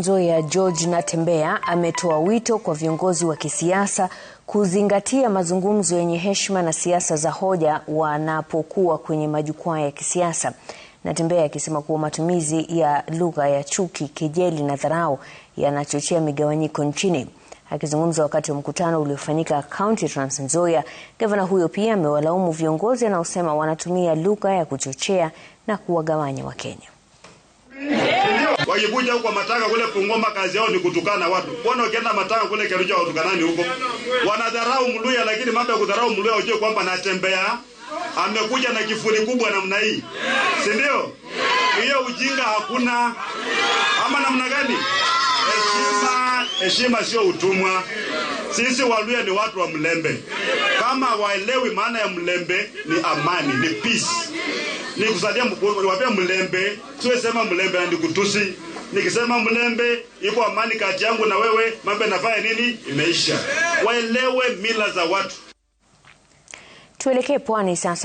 Nzoia George Natembeya ametoa wito kwa viongozi wa kisiasa kuzingatia mazungumzo yenye heshima na siasa za hoja wanapokuwa kwenye majukwaa ya kisiasa. Natembeya akisema kuwa matumizi ya lugha ya chuki, kejeli na dharau yanachochea migawanyiko nchini. Akizungumza wakati wa mkutano uliofanyika kaunti Trans Nzoia, gavana huyo pia amewalaumu viongozi anaosema wanatumia lugha ya kuchochea na kuwagawanya Wakenya. Wakikuja huko Matanga kule Bungoma kazi yao ni kutukana watu. Mbona ukienda Matanga kule Keruja watukanani huko? Wanadharau Mluya, lakini mambo ya kudharau Mluya ujue kwamba Natembeya amekuja na kifuri kubwa namna hii. Si ndio? Hiyo ujinga hakuna. Ama namna gani? Heshima sio utumwa. Sisi Waluya ni watu wa Mlembe. Kama waelewi maana ya Mlembe ni amani, ni peace. Ni kusadia wapea Mlembe, siwe sema Mlembe ndi kutusi. Nikisema Mlembe iko amani kati yangu na wewe, mambo yanafanya nini? Imeisha. Waelewe mila za watu. Tuelekee pwani sasa.